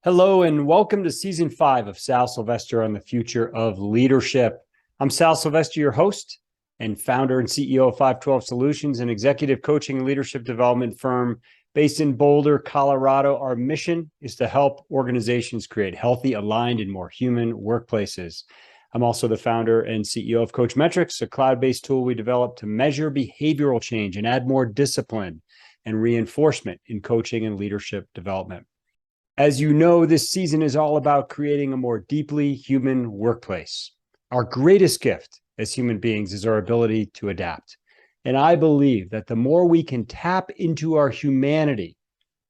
Hello, and welcome to Season 5 of Sal Sylvester on the Future of Leadership. I'm Sal Sylvester, your host and founder and CEO of 512 Solutions, an executive coaching and leadership development firm based in Boulder, Colorado. Our mission is to help organizations create healthy, aligned, and more human workplaces. I'm also the founder and CEO of Coach Metrics, a cloud-based tool we developed to measure behavioral change and add more discipline and reinforcement in coaching and leadership development. As you know, this season is all about creating a more deeply human workplace. Our greatest gift as human beings is our ability to adapt. And I believe that the more we can tap into our humanity,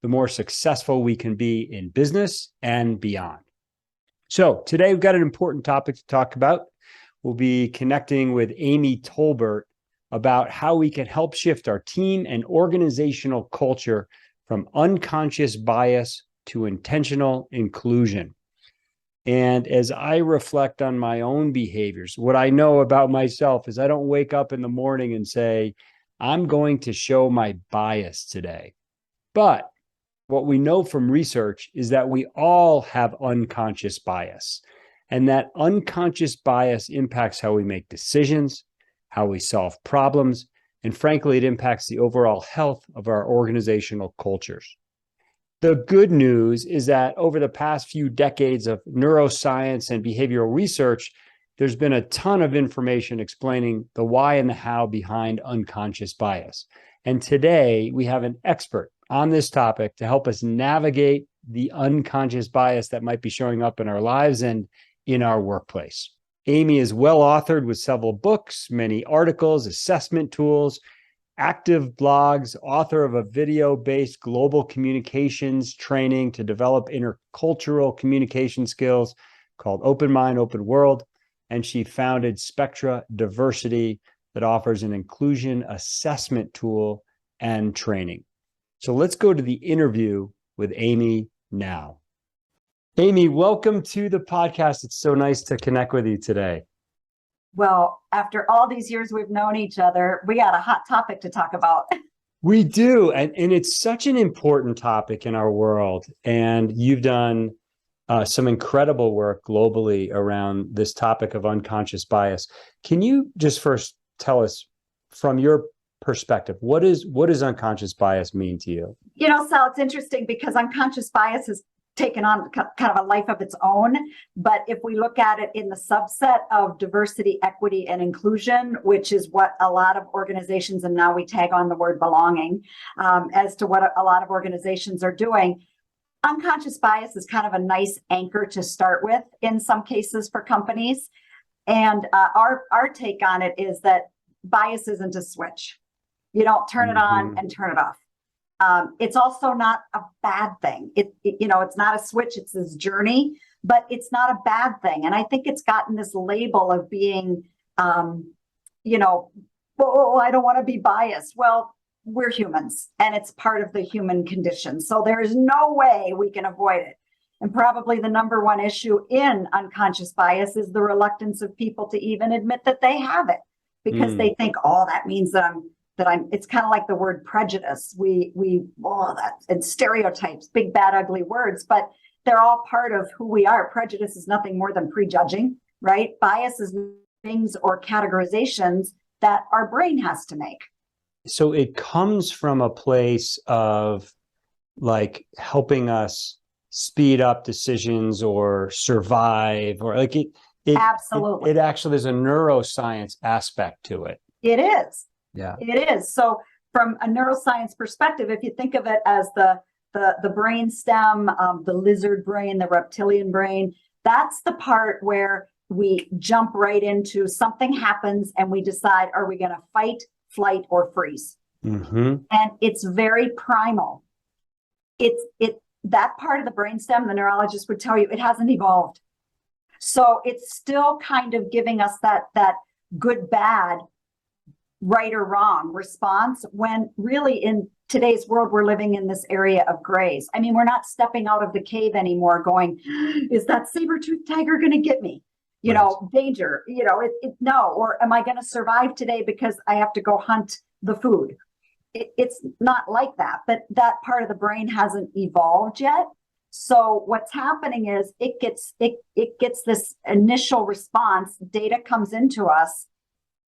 the more successful we can be in business and beyond. So today we've got an important topic to talk about. We'll be connecting with Amy Tolbert about how we can help shift our team and organizational culture from unconscious bias to intentional inclusion. And as I reflect on my own behaviors, what I know about myself is I don't wake up in the morning and say, I'm going to show my bias today. But what we know from research is that we all have unconscious bias, and that unconscious bias impacts how we make decisions, how we solve problems, and frankly, it impacts the overall health of our organizational cultures. The good news is that over the past few decades of neuroscience and behavioral research, there's been a ton of information explaining the why and the how behind unconscious bias. And today we have an expert on this topic to help us navigate the unconscious bias that might be showing up in our lives and in our workplace. Amy is well authored with several books, many articles, assessment tools, active blogs, author of a video-based global communications training to develop intercultural communication skills called Open Mind, Open World. And she founded Spectra Diversity that offers an inclusion assessment tool and training. So let's go to the interview with Amy now. Amy, welcome to the podcast. It's so nice to connect with you today. Well, after all these years we've known each other, we got a hot topic to talk about. We do. And it's such an important topic in our world. And you've done some incredible work globally around this topic of unconscious bias. Can you just first tell us from your perspective, what does unconscious bias mean to you? You know, Sal, it's interesting because unconscious bias has taken on kind of a life of its own. But if we look at it in the subset of diversity, equity, and inclusion, which is what a lot of organizations, and now we tag on the word belonging, as to what a lot of organizations are doing, unconscious bias is kind of a nice anchor to start with in some cases for companies. And our take on it is that bias isn't a switch. You don't turn it on and turn it off. It's also not a bad thing. It's not a switch, it's this journey, but it's not a bad thing. And I think it's gotten this label of being, I don't want to be biased. Well, we're humans and it's part of the human condition. So there's no way we can avoid it. And probably the number one issue in unconscious bias is the reluctance of people to even admit that they have it because they think, that means that it's kind of like the word prejudice. And stereotypes, big, bad, ugly words, but they're all part of who we are. Prejudice is nothing more than prejudging, right? Bias is things or categorizations that our brain has to make. So it comes from a place of like helping us speed up decisions or survive, or like it absolutely. It actually, there's a neuroscience aspect to it. It is. Yeah, it is. So from a neuroscience perspective, if you think of it as the brain stem, the lizard brain, the reptilian brain, that's the part where we jump right into something happens and we decide, are we going to fight, flight, or freeze? And it's very primal. That part of the brainstem, the neurologist would tell you, it hasn't evolved. So it's still kind of giving us that good, bad, right or wrong response, when really in today's world, we're living in this area of grays. I mean, we're not stepping out of the cave anymore going, is that saber-toothed tiger going to get me? Danger, no, or am I going to survive today because I have to go hunt the food? It's not like that, but that part of the brain hasn't evolved yet. So what's happening is it gets this initial response, data comes into us,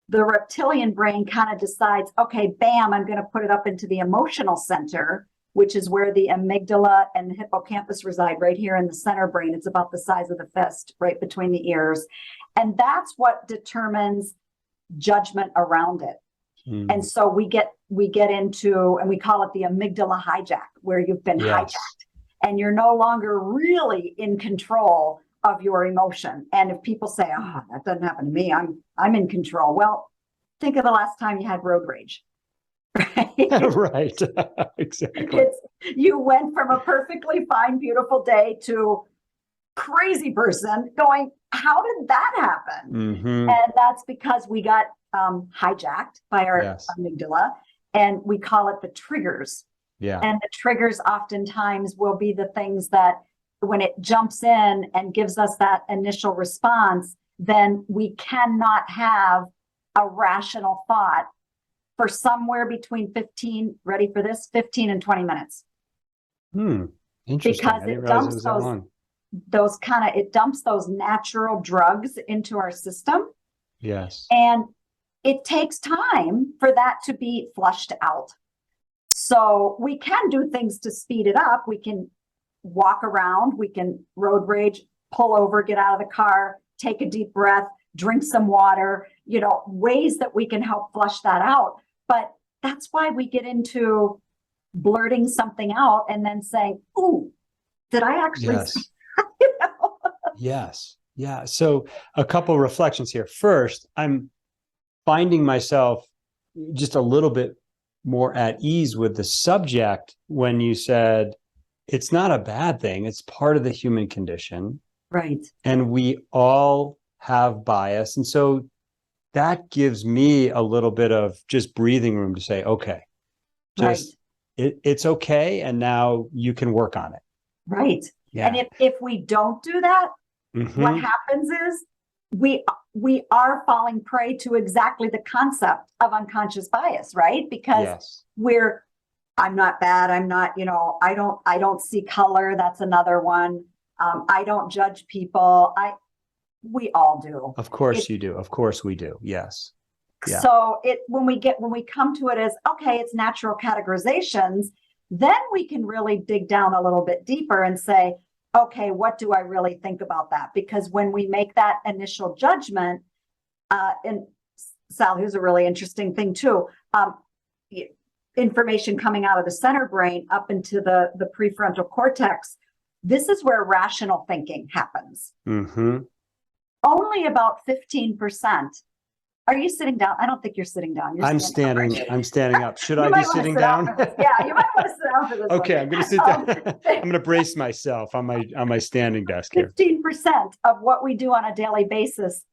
the reptilian brain kind of decides, okay, bam, I'm going to put it up into the emotional center, which is where the amygdala and the hippocampus reside, right here in the center brain. It's about the size of the fist, right between the ears. And that's what determines judgment around it. And so we get into, and we call it the amygdala hijack, where you've been hijacked and you're no longer really in control of your emotion. And if people say, oh, that doesn't happen to me, I'm in control. Well, think of the last time you had road rage. Right. Right. Exactly. You went from a perfectly fine, beautiful day to crazy person going, how did that happen? And that's because we got hijacked by our amygdala, and we call it the triggers. And the triggers oftentimes will be the things that when it jumps in and gives us that initial response, then we cannot have a rational thought for somewhere between 15, ready for this, 15 and 20 minutes. Interesting. Because it dumps it dumps those natural drugs into our system. Yes. And it takes time for that to be flushed out. So we can do things to speed it up. We can walk around, we can road rage, pull over, get out of the car, take a deep breath, drink some water, ways that we can help flush that out. But that's why we get into blurting something out and then saying, ooh, did I actually? Yes. Yes. Yeah. So a couple reflections here. First, I'm finding myself just a little bit more at ease with the subject when you said it's not a bad thing. It's part of the human condition. Right. And we all have bias. And so that gives me a little bit of just breathing room to say, okay, it's okay. And now you can work on it. Right. Yeah. And if we don't do that, what happens is we are falling prey to exactly the concept of unconscious bias, right? Because I'm not bad. I'm not, I don't see color. That's another one. I don't judge people. We all do. Of course you do. Of course we do. Yes. Yeah. So when we come to it as, okay, it's natural categorizations, then we can really dig down a little bit deeper and say, okay, what do I really think about that? Because when we make that initial judgment, and Sal, here's a really interesting thing too. Information coming out of the center brain up into the prefrontal cortex. This is where rational thinking happens. Only about 15%. Are you sitting down? I don't think you're sitting down. I'm standing. I'm standing up. Should I be sitting down? Yeah, you might want to sit down for this. Okay, I'm going to sit down. I'm going to brace myself on my standing desk here. 15% of what we do on a daily basis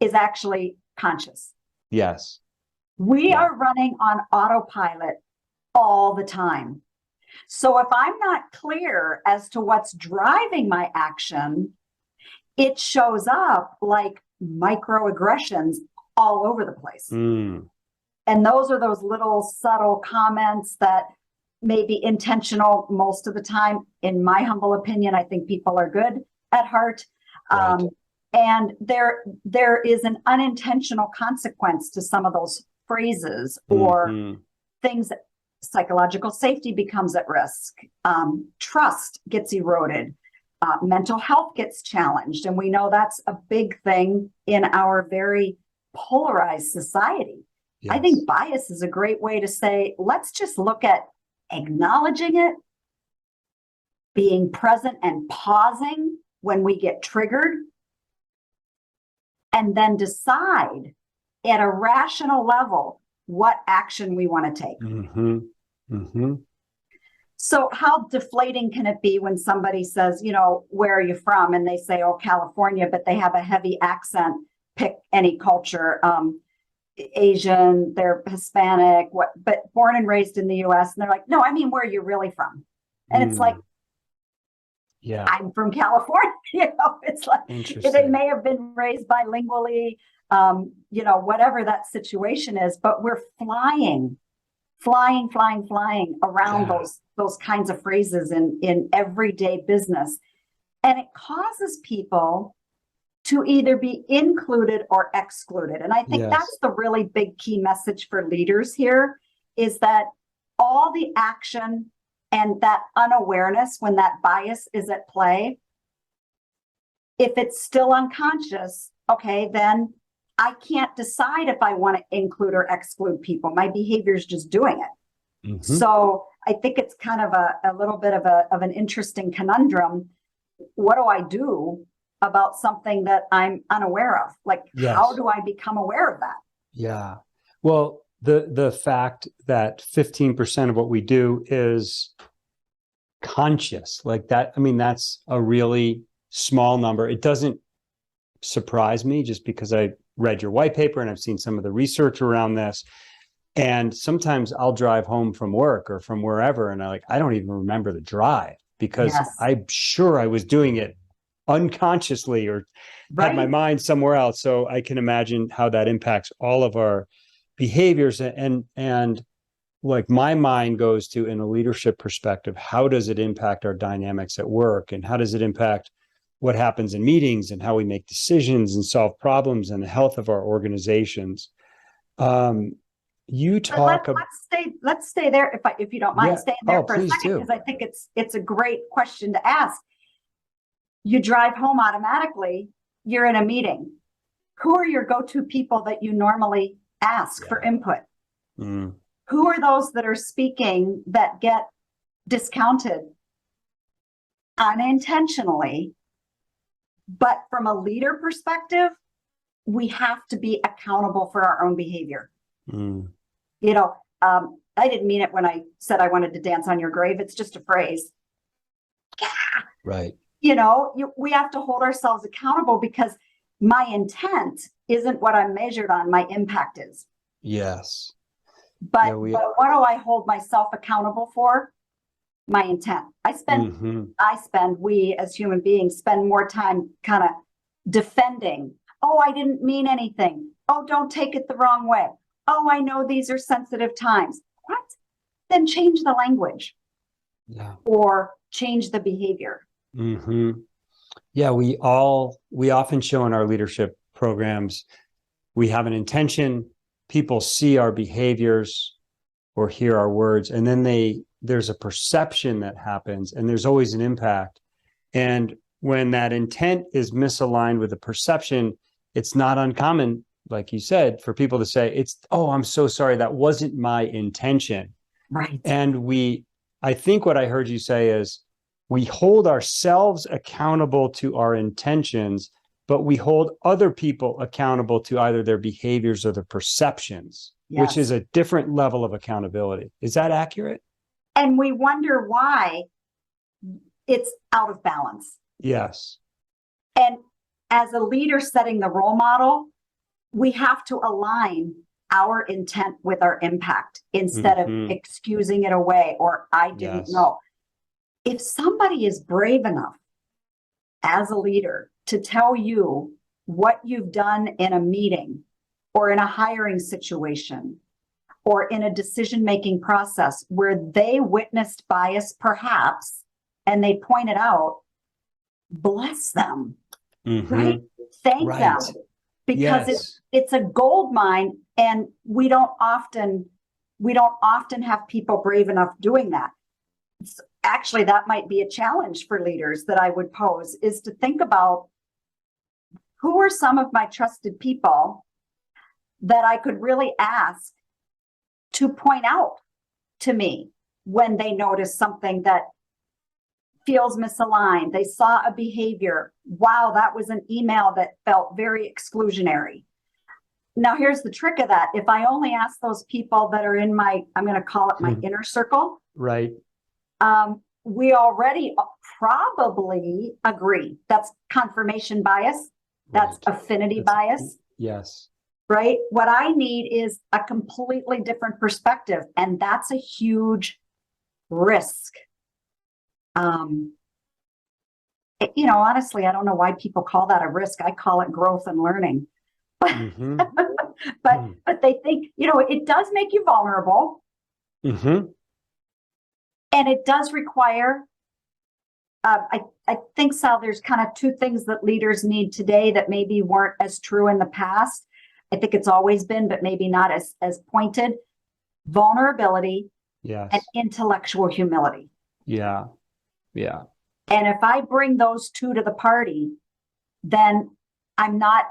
is actually conscious. Yes. We are running on autopilot all the time. So if I'm not clear as to what's driving my action, it shows up like microaggressions all over the place. And those are those little subtle comments that may be intentional most of the time. In my humble opinion, I think people are good at heart. And there is an unintentional consequence to some of those phrases or things. That psychological safety becomes at risk. Trust gets eroded. Mental health gets challenged. And we know that's a big thing in our very polarized society. Yes. I think bias is a great way to say, let's just look at acknowledging it, being present and pausing when we get triggered, and then decide at a rational level what action we want to take. So how deflating can it be when somebody says, where are you from? And they say, oh, California, but they have a heavy accent, pick any culture, Asian, they're Hispanic, but born and raised in the US. And they're like, no, I mean, where are you really from? And it's like, I'm from California. It's like, they may have been raised bilingually, whatever that situation is, but we're flying flying around those kinds of phrases in everyday business. And it causes people to either be included or excluded. And I think that's the really big key message for leaders here, is that all the action and that unawareness, when that bias is at play, if it's still unconscious, okay, then I can't decide if I want to include or exclude people. My behavior is just doing it. Mm-hmm. So I think it's kind of a little bit of an interesting conundrum. What do I do about something that I'm unaware of? Like, how do I become aware of that? Yeah. Well, the fact that 15% of what we do is conscious, like that, I mean, that's a really small number. It doesn't surprise me, just because I read your white paper and I've seen some of the research around this. And sometimes I'll drive home from work or from wherever, and I don't even remember the drive, because I'm sure I was doing it unconsciously or had my mind somewhere else. So I can imagine how that impacts all of our behaviors. And like, my mind goes to, in a leadership perspective, how does it impact our dynamics at work? And how does it impact what happens in meetings and how we make decisions and solve problems and the health of our organizations? You talk about, let's stay there, if you don't mind staying there for a second, because I think it's a great question to ask. You drive home automatically, you're in a meeting. Who are your go-to people that you normally ask for input? Who are those that are speaking that get discounted unintentionally? But from a leader perspective, we have to be accountable for our own behavior. You know, I didn't mean it when I said I wanted to dance on your grave. It's just a phrase. Right. You know, we have to hold ourselves accountable, because my intent isn't what I'm measured on. My impact is. Yes. But what do I hold myself accountable for? My intent. We as human beings spend more time kind of defending. Oh, I didn't mean anything. Oh, don't take it the wrong way. Oh, I know these are sensitive times. What? Then change the language. Or change the behavior. Yeah, we often show in our leadership programs, we have an intention, people see our behaviors or hear our words, and then there's a perception that happens, and there's always an impact. And when that intent is misaligned with the perception, it's not uncommon, like you said, for people to say, oh, I'm so sorry, that wasn't my intention. Right. And I think what I heard you say is, we hold ourselves accountable to our intentions, but we hold other people accountable to either their behaviors or their perceptions, which is a different level of accountability. Is that accurate? And we wonder why it's out of balance. Yes. And as a leader setting the role model, we have to align our intent with our impact instead of excusing it away, or I didn't know. If somebody is brave enough as a leader to tell you what you've done in a meeting or in a hiring situation or in a decision-making process where they witnessed bias perhaps, and they point it out, bless them, right? Thank them, because it's a gold mine, and we don't often have people brave enough doing that. Actually, that might be a challenge for leaders that I would pose, is to think about, who are some of my trusted people that I could really ask to point out to me when they notice something that feels misaligned. They saw a behavior. Wow, that was an email that felt very exclusionary. Now, here's the trick of that. If I only ask those people that are in my, I'm going to call it my inner circle. Right. We already probably agree. That's confirmation bias. That's affinity bias. Yes. Right. What I need is a completely different perspective. And that's a huge risk. Honestly, I don't know why people call that a risk. I call it growth and learning. But they think, it does make you vulnerable. Mm-hmm. And it does require, I think, Sal, there's kind of two things that leaders need today that maybe weren't as true in the past. I think it's always been, but maybe not as pointed. Vulnerability Yes. and intellectual humility. Yeah. Yeah. And if I bring those two to the party, then I'm not,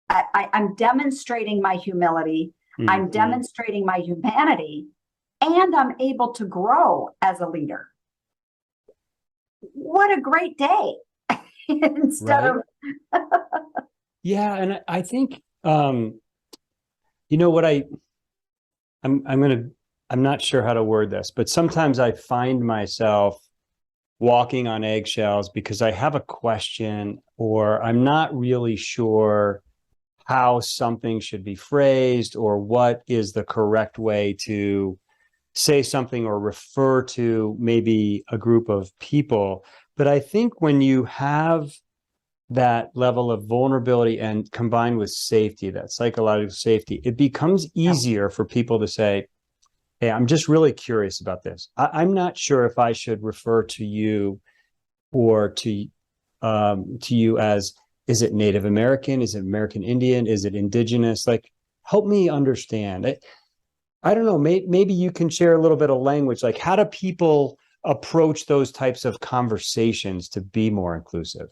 I'm demonstrating my humility. I'm Mm-hmm. demonstrating my humanity, and I'm able to grow as a leader. What a great day. Instead Right. of Yeah. And I think, you know what I'm not sure how to word this, but sometimes I find myself walking on eggshells because I have a question or I'm not really sure how something should be phrased or what is the correct way to say something or refer to maybe a group of people. But I think when you have that level of vulnerability and combined with safety, that psychological safety, it becomes easier for people to say, hey, I'm just really curious about this. I'm not sure if I should refer to you or to you as, is it Native American? Is it American Indian? Is it indigenous? Like, help me understand. I don't know. Maybe you can share a little bit of language. Like, how do people approach those types of conversations to be more inclusive?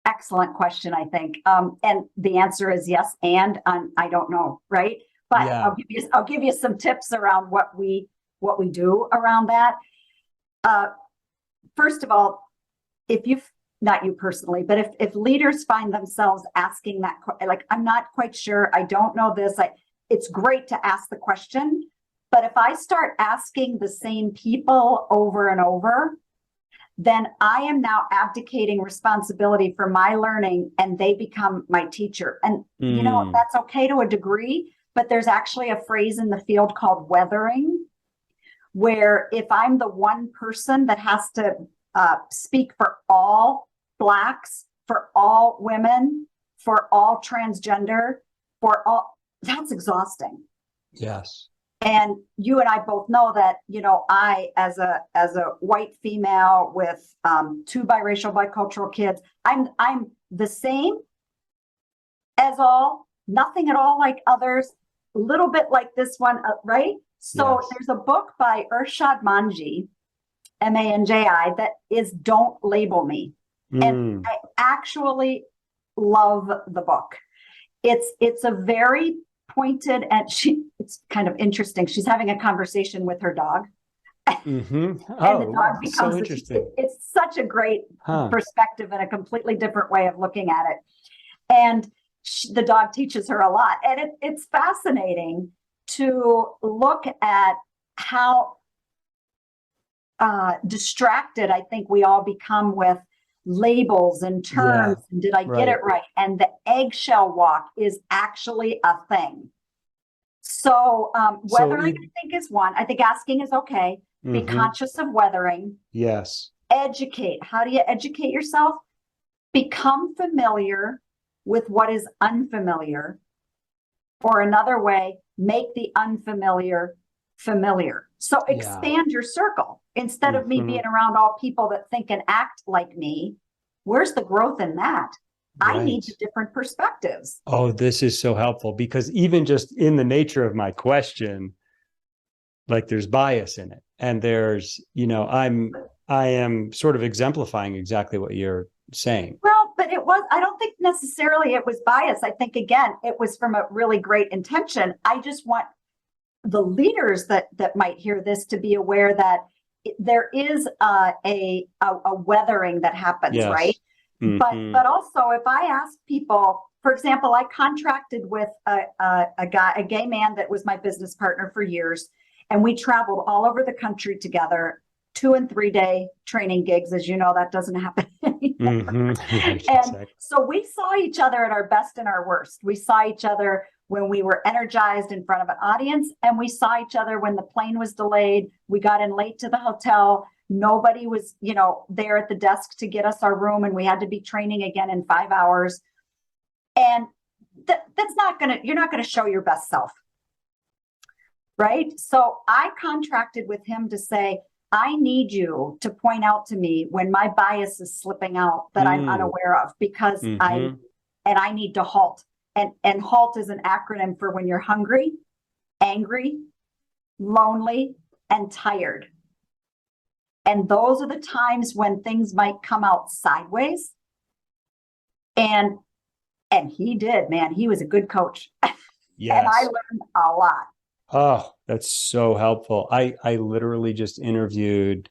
excellent question, I think. And the answer is yes, and I don't know, right? But Yeah. I'll give you some tips around what we do around that. First of all, if you, not you personally, but if leaders find themselves asking that, like, I'm not quite sure, I don't know this, it's great to ask the question. But if I start asking the same people over and over, then I am now abdicating responsibility for my learning and they become my teacher. And, you know, that's okay to a degree, but there's actually a phrase in the field called weathering, where if I'm the one person that has to speak for all Blacks, for all women, for all transgender, for all, that's exhausting. Yes. And you and I both know that, you know, I, as a white female with two biracial, bicultural kids, I'm the same as all, nothing at all like others, a little bit like this one, right? So Yes. there's a book by Irshad Manji, Manji, that is Don't Label Me. And I actually love the book. It's a very pointed, and it's kind of interesting. She's having a conversation with her dog. Mm-hmm. And the dog becomes so interesting. It's such a great perspective and a completely different way of looking at it. And the dog teaches her a lot. And it's fascinating to look at how distracted I think we all become with labels and terms. Yeah, and did I get it right? And the eggshell walk is actually a thing. So weathering, I think, is one. I think asking is okay. Be conscious of weathering. Yes. Educate. How do you educate yourself? Become familiar with what is unfamiliar. Or another way, make the unfamiliar familiar. So expand your circle. Instead of me being around all people that think and act like me, where's the growth in that? Right. I need different perspectives. Oh, this is so helpful because even just in the nature of my question, like there's bias in it. And there's, you know, I am sort of exemplifying exactly what you're saying. Well, but I don't think necessarily it was bias. I think, again, it was from a really great intention. I just want the leaders that might hear this to be aware that there is a weathering that happens, right? But also, if I ask people, for example, I contracted with a gay man that was my business partner for years, and we traveled all over the country together, 2 and 3 day training gigs. As you know, that doesn't happen anymore. And so we saw each other at our best and our worst. We saw each other when we were energized in front of an audience, and we saw each other when the plane was delayed. We got in late to the hotel. Nobody was, you know, there at the desk to get us our room, and we had to be training again in 5 hours. And that's not you're not gonna show your best self. right? So I contracted with him to say, I need you to point out to me when my bias is slipping out that I'm unaware of, because I need to halt. And HALT is an acronym for when you're hungry, angry, lonely, and tired. And those are the times when things might come out sideways. And he did, man. He was a good coach. Yes. And I learned a lot. Oh, that's so helpful. I literally just interviewed,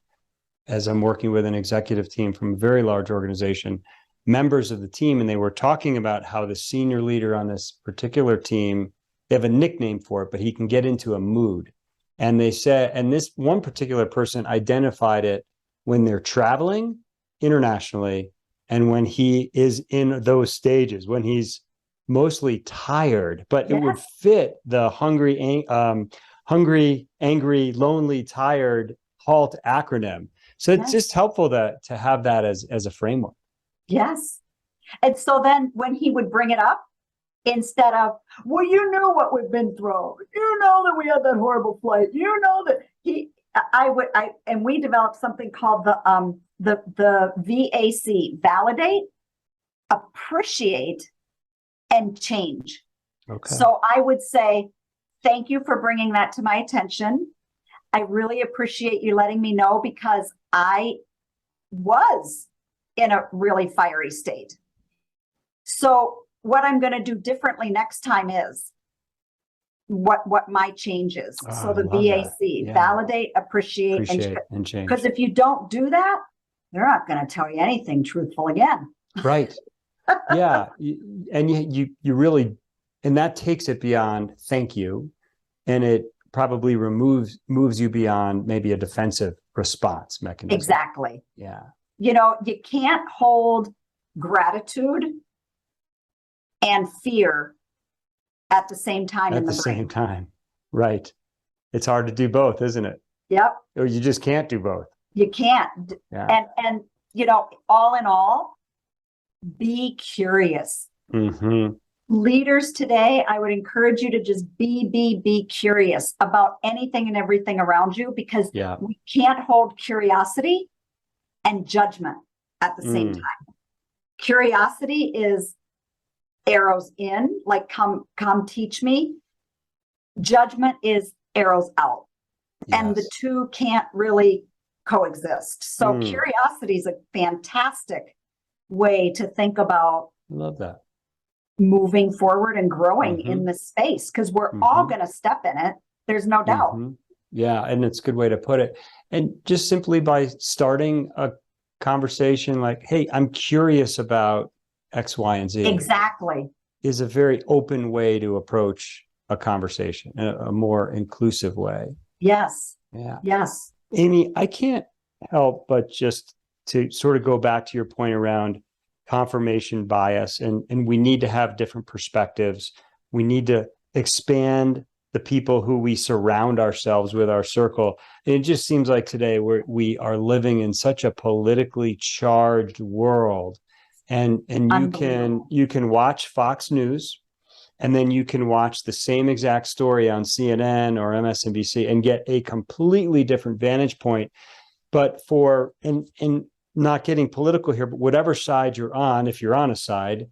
as I'm working with an executive team from a very large organization, members of the team, and they were talking about how the senior leader on this particular team, they have a nickname for it, but he can get into a mood. And they said, and this one particular person identified it when they're traveling internationally and when he is in those stages, when he's mostly tired, but it would fit the hungry, angry, lonely, tired HALT acronym. So it's just helpful to have that as a framework. Yes. And so then when he would bring it up, instead of, well, you know what we've been through. You know that we had that horrible flight. You know that and we developed something called the VAC, validate, appreciate, and change. Okay. So I would say, thank you for bringing that to my attention. I really appreciate you letting me know, because I was in a really fiery state. So what I'm going to do differently next time is what my change is. So the VAC, validate, appreciate, and change. Because if you don't do that, they're not going to tell you anything truthful again. Right. Yeah. And you really, and that takes it beyond thank you. And it probably moves you beyond maybe a defensive response mechanism. Exactly. Yeah. You know, you can't hold gratitude and fear at the same time in the brain. At the same time. Right. It's hard to do both, isn't it? Yep. Or you just can't do both. You can't. Yeah. And you know, all in all, be curious. Leaders today, I would encourage you to just be curious about anything and everything around you, because we can't hold curiosity and judgment at the same time. Curiosity is arrows in, like come teach me. Judgment is arrows out. Yes. And the two can't really coexist. So curiosity is a fantastic way to think about. I love that. Moving forward and growing in this space, because we're all going to step in it. There's no doubt. Yeah. And it's a good way to put it. And just simply by starting a conversation like, hey, I'm curious about X, Y, and Z. Exactly. Is a very open way to approach a conversation, a more inclusive way. Yes. Yeah. Yes. Amy, I can't help but just to sort of go back to your point around confirmation bias, and we need to have different perspectives. We need to expand the people who we surround ourselves with, our circle. And it just seems like today we are living in such a politically charged world, and you can watch Fox News, and then you can watch the same exact story on CNN or MSNBC and get a completely different vantage point. But and not getting political here, but whatever side you're on, if you're on a side,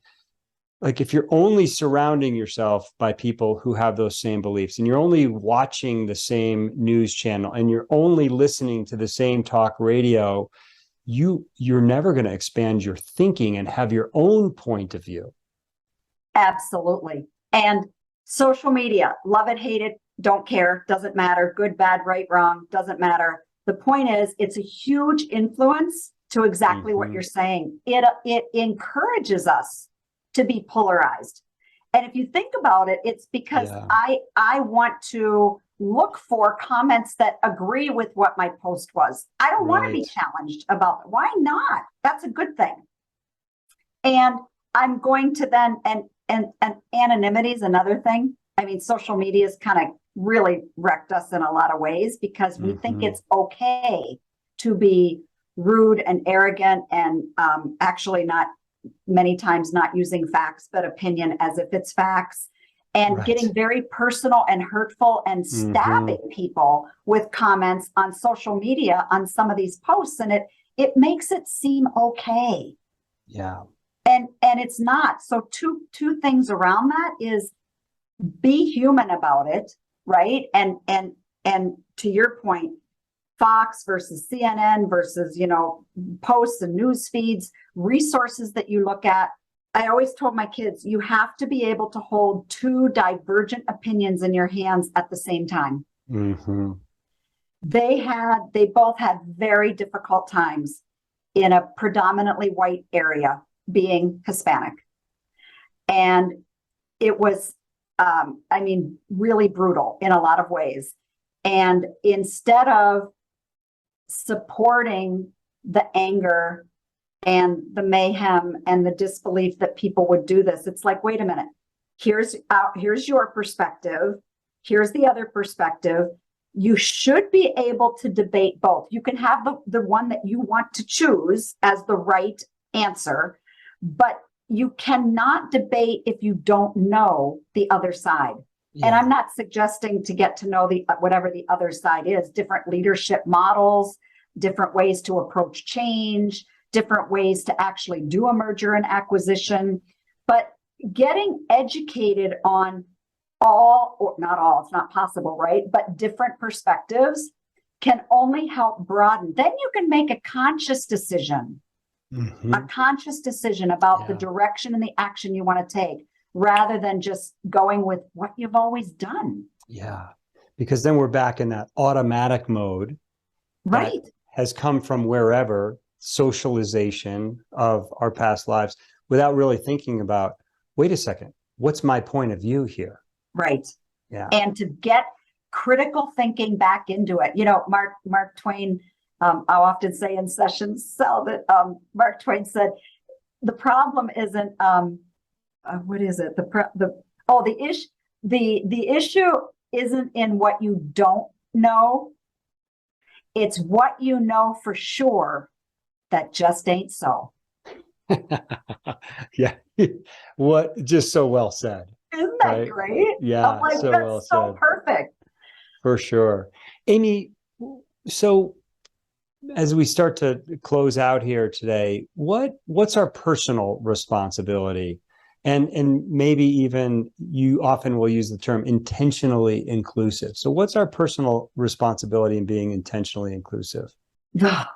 like if you're only surrounding yourself by people who have those same beliefs, and you're only watching the same news channel, and you're only listening to the same talk radio, you're never going to expand your thinking and have your own point of view. Absolutely. And social media, love it, hate it, don't care, doesn't matter, good, bad, right, wrong, doesn't matter. The point is, it's a huge influence to exactly what you're saying. It encourages us to be polarized. And if you think about it, it's because I want to look for comments that agree with what my post was. I don't want to be challenged about it. Why not? That's a good thing. And I'm going to then, and anonymity is another thing. I mean, social media has kind of really wrecked us in a lot of ways, because we think it's okay to be rude and arrogant, and actually not many times not using facts, but opinion as if it's facts. and Right. getting very personal and hurtful and stabbing people with comments on social media on some of these posts. And it makes it seem okay. Yeah. And it's not. So two things around that is be human about it, right? And to your point, Fox versus CNN versus, posts and news feeds, resources that you look at. I always told my kids, you have to be able to hold two divergent opinions in your hands at the same time. Mm-hmm. They both had very difficult times in a predominantly white area, being Hispanic. And it was, really brutal in a lot of ways. And instead of supporting the anger and the mayhem and the disbelief that people would do this, it's like, wait a minute, here's your perspective, here's the other perspective. You should be able to debate both. You can have the one that you want to choose as the right answer, but you cannot debate if you don't know the other side. Yeah. And I'm not suggesting to get to know whatever the other side is, different leadership models, different ways to approach change, different ways to actually do a merger and acquisition, but getting educated on all, or not all, it's not possible, right? But different perspectives can only help broaden. Then you can make a conscious decision, about the direction and the action you want to take, rather than just going with what you've always done. Yeah, because then we're back in that automatic mode. Right. Has come from wherever, socialization of our past lives, without really thinking about, wait a second, what's my point of view here? Right. Yeah. And to get critical thinking back into it. Mark Twain, I'll often say in sessions, Mark Twain said, the problem isn't, what is it? The issue isn't in what you don't know. It's what you know for sure that just ain't so. Yeah. What, just so well said. Isn't that great? Yeah. I'm like, so that's well so said. Perfect. For sure. Amy, so as we start to close out here today, what's our personal responsibility? And maybe even, you often will use the term intentionally inclusive. So what's our personal responsibility in being intentionally inclusive? The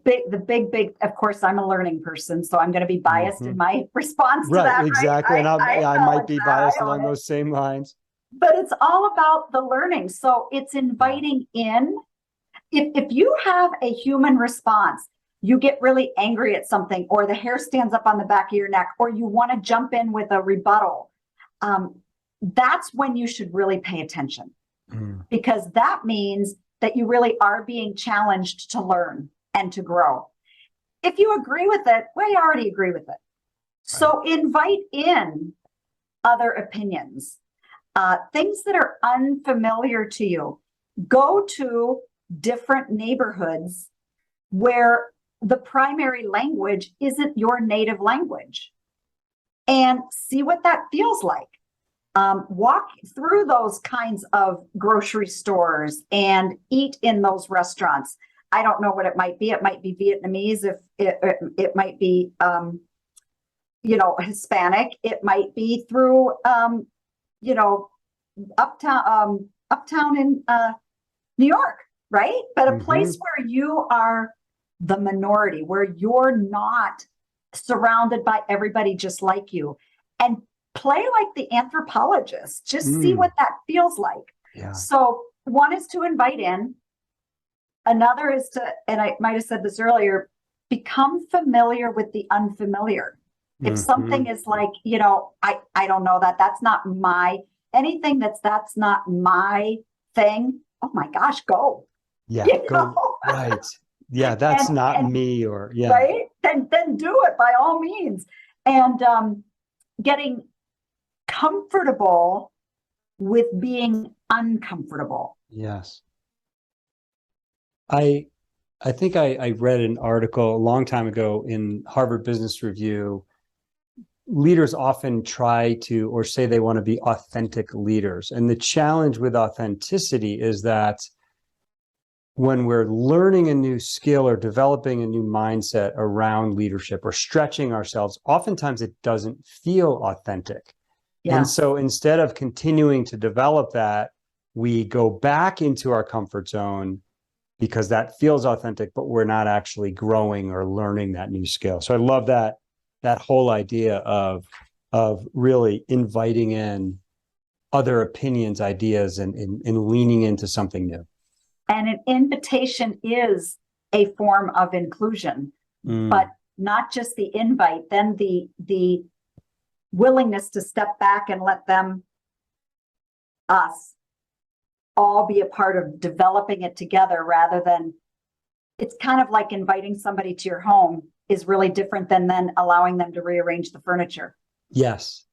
big, of course, I'm a learning person, so I'm going to be biased in my response to that. Exactly. Right? And I might be biased along those same lines. But it's all about the learning. So it's inviting in. If you have a human response, you get really angry at something, or the hair stands up on the back of your neck, or you want to jump in with a rebuttal, that's when you should really pay attention, because that means that you really are being challenged to learn and to grow. If you agree with it, well, you already agree with it. Right. So invite in other opinions, things that are unfamiliar to you. Go to different neighborhoods where the primary language isn't your native language, and see what that feels like. Walk through those kinds of grocery stores and eat in those restaurants. I don't know what it might be. It might be Vietnamese. If it might be, Hispanic. It might be through, uptown in New York, right? But a place where you are the minority, where you're not surrounded by everybody just like you, and play like the anthropologist. Just see what that feels like. Yeah. So one is to invite in. Another is to, and I might have said this earlier, become familiar with the unfamiliar. If something is like, I don't know that's not my, anything that's not my thing, oh my gosh, go. Yeah, go. Right. Yeah, that's not me, or yeah. Right? Then do it by all means. And getting comfortable with being uncomfortable. Yes. I think I read an article a long time ago in Harvard Business Review leaders often try to, or say they want to be authentic leaders. And the challenge with authenticity is that when we're learning a new skill or developing a new mindset around leadership or stretching ourselves, oftentimes it doesn't feel authentic. Yeah. And so instead of continuing to develop that, we go back into our comfort zone because that feels authentic, but we're not actually growing or learning that new skill. So I love that whole idea of really inviting in other opinions, ideas, and leaning into something new. And an invitation is a form of inclusion, but not just the invite, then the willingness to step back and let them, us, all be a part of developing it together, rather than, it's kind of like inviting somebody to your home is really different than then allowing them to rearrange the furniture. Yes.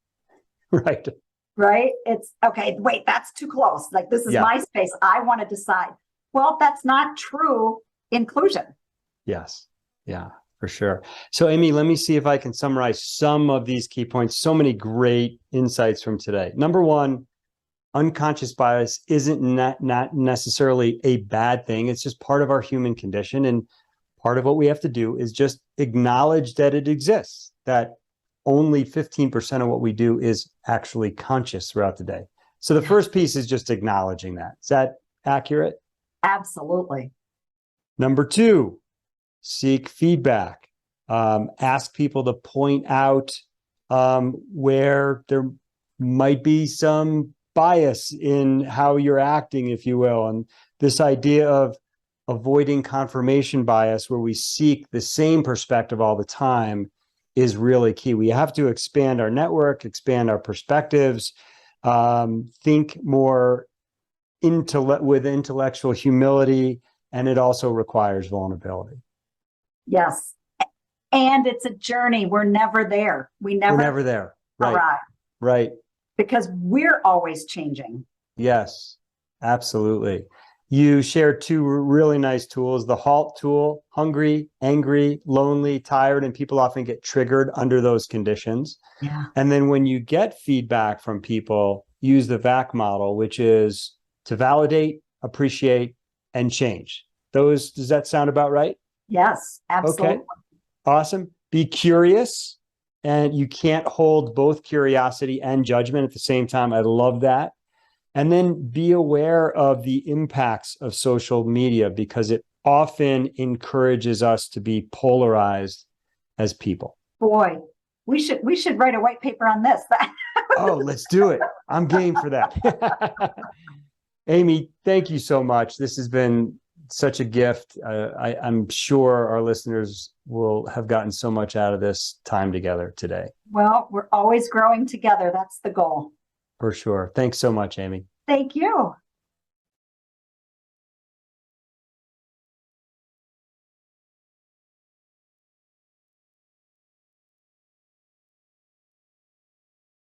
Right. Right? It's okay, wait, that's too close. Like, this is my space. I want to decide. Well, that's not true inclusion. Yes. Yeah, for sure. So, Amy, let me see if I can summarize some of these key points. So many great insights from today. Number one, unconscious bias isn't not necessarily a bad thing. It's just part of our human condition. And part of what we have to do is just acknowledge that it exists, that only 15% of what we do is actually conscious throughout the day. So the first piece is just acknowledging that. Is that accurate? Absolutely. Number two, seek feedback. Ask people to point out where there might be some bias in how you're acting, if you will. And this idea of avoiding confirmation bias, where we seek the same perspective all the time, is really key. We have to expand our network, expand our perspectives, think more with intellectual humility, and it also requires vulnerability. Yes. And it's a journey. We're never there. We're never there. Right. arrive. Right. Because we're always changing. Yes, absolutely. You shared two really nice tools, the HALT tool: hungry, angry, lonely, tired, and people often get triggered under those conditions. Yeah. And then when you get feedback from people, use the VAC model, which is to validate, appreciate, and change. Does that sound about right? Yes, absolutely. Okay, awesome. Be curious, and you can't hold both curiosity and judgment at the same time. I love that. And then be aware of the impacts of social media, because it often encourages us to be polarized as people. Boy, we should write a white paper on this. Oh, let's do it. I'm game for that. Amy, thank you so much. This has been such a gift. I'm sure our listeners will have gotten so much out of this time together today. Well, we're always growing together. That's the goal. For sure. Thanks so much, Amy. Thank you.